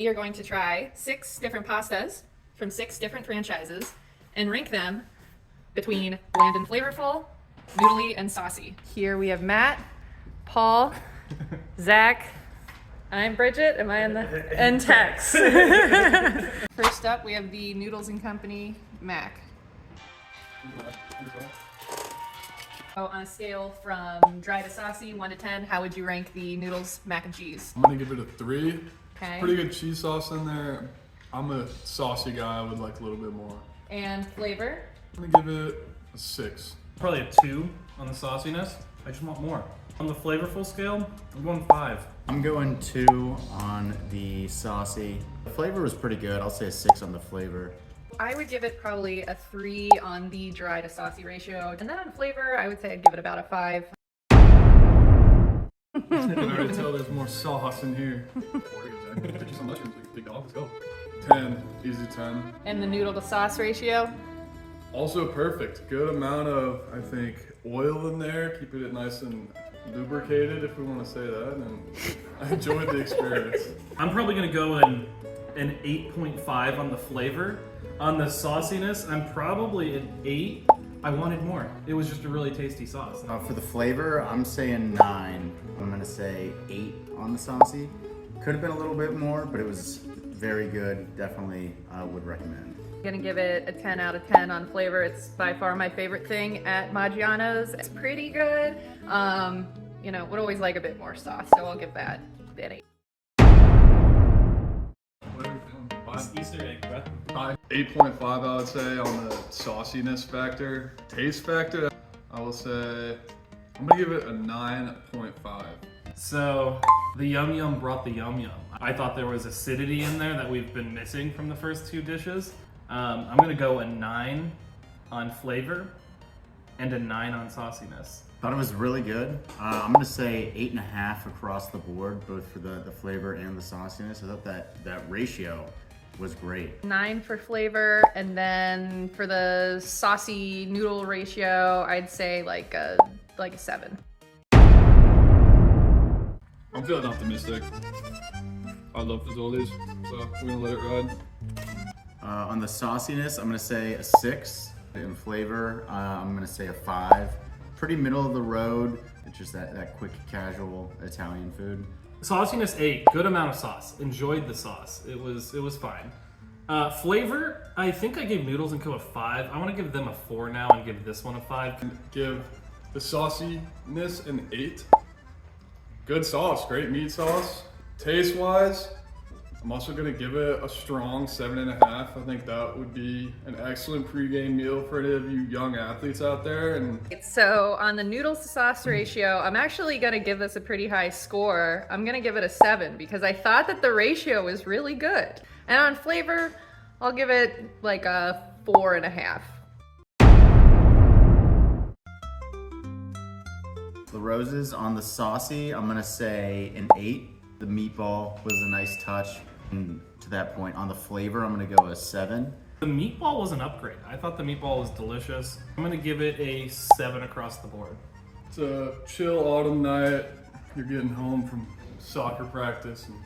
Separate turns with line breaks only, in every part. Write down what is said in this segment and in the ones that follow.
We are going to try 6 different pastas from 6 different franchises and rank them between bland and flavorful, noodly, and saucy. Here we have Matt, Paul, Zach, I'm Bridget, am I in the, and Tex. First up, we have the Noodles Company Mac. So on a scale from dry to saucy, 1 to 10, how would you rank the Noodles mac and cheese?
I'm gonna give it a 3.
Okay.
Pretty good cheese sauce in there. I'm a saucy guy, I would like a little bit more.
And flavor?
I'm gonna give it a 6.
Probably a 2 on the sauciness. I just want more. On the flavorful scale, I'm going 5.
I'm going 2 on the saucy. The flavor was pretty good. I'll say a 6 on the flavor.
I would give it probably a 3 on the dry to saucy ratio. And then on flavor, I would say I'd give it about a 5.
I can already tell there's more sauce in here. Get you some mushrooms, big dog, let's go. 10, easy 10.
And the noodle to sauce ratio?
Also perfect. Good amount of, I think, oil in there, keeping it nice and lubricated, if we want to say that. And I enjoyed the experience.
I'm probably gonna go an 8.5 on the flavor. On the sauciness, I'm probably an 8. I wanted more. It was just a really tasty sauce.
For the flavor, I'm saying 9. I'm gonna say 8 on the saucy. Could have been a little bit more, but it was very good. Definitely would recommend.
I'm gonna give it a 10 out of 10 on flavor. It's by far my favorite thing at Maggiano's. It's pretty good. You know, would always like a bit more sauce, so I'll give that an 8.
What are we feeling? 5?
Easter egg, bro.
8.5, I would say, on the sauciness factor. Taste factor, I will say, I'm gonna give it a 9.5.
So, the Yum Yum brought the Yum Yum. I thought there was acidity in there that we've been missing from the first 2 dishes. I'm gonna go a 9 on flavor and a 9 on sauciness.
Thought it was really good. I'm gonna say 8.5 across the board, both for the flavor and the sauciness. I thought that ratio was great.
9 for flavor, and then for the saucy noodle ratio, I'd say like a 7.
I'm feeling optimistic. I love Fazoli's, so we're gonna let it ride.
On the sauciness, I'm gonna say a 6. In flavor, I'm gonna say a 5. Pretty middle of the road. It's just that quick, casual Italian food.
Sauciness 8, good amount of sauce. Enjoyed the sauce. It was fine. Flavor, I think I gave Noodles & Co. a 5. I want to give them a 4 now and give this one a 5.
Give the sauciness an 8. Good sauce, great meat sauce. Taste-wise, I'm also gonna give it a strong 7.5. I think that would be an excellent pregame meal for any of you young athletes out there. And
So on the noodles to sauce ratio, I'm actually gonna give this a pretty high score. I'm gonna give it a 7 because I thought that the ratio was really good. And on flavor, I'll give it like a 4.5.
LaRosa's on the saucy, I'm gonna say an 8. The meatball was a nice touch. And to that point, on the flavor, I'm gonna go a 7.
The meatball was an upgrade. I thought the meatball was delicious. I'm gonna give it a 7 across the board.
it's a chill autumn night. You're getting home from soccer practice and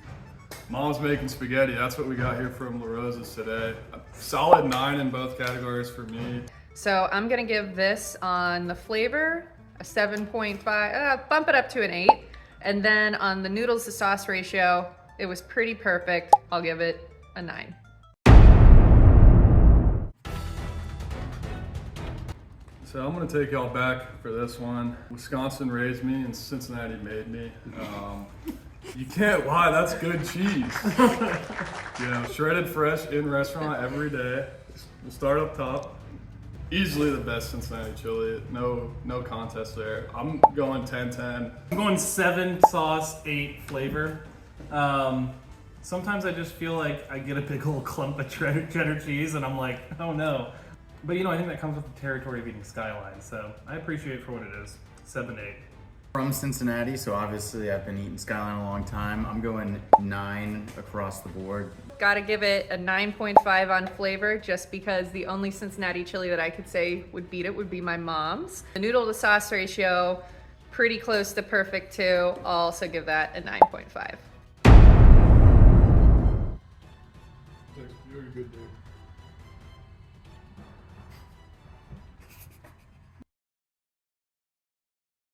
mom's making spaghetti. That's what we got here from LaRosa's today. A solid 9 in both categories for me.
So I'm gonna give this on the flavor a 7.5, bump it up to an 8. And then on the noodles to sauce ratio, it was pretty perfect. I'll give it a 9.
So I'm gonna take y'all back for this one. Wisconsin raised me and Cincinnati made me. You can't lie, that's good cheese. You know, shredded fresh in restaurant every day. We'll start up top. Easily the best Cincinnati chili. No contest there. I'm going 10-10.
I'm going 7 sauce, 8 flavor. Sometimes I just feel like I get a big old clump of cheddar cheese and I'm like, oh no. But you know, I think that comes with the territory of eating Skyline, so I appreciate it for what it is. 7, 8.
From Cincinnati, so obviously I've been eating Skyline a long time. I'm going 9 across the board.
Gotta give it a 9.5 on flavor just because the only Cincinnati chili that I could say would beat it would be my mom's. The noodle to sauce ratio, pretty close to perfect too. I'll also give that a 9.5.
You're a good dude.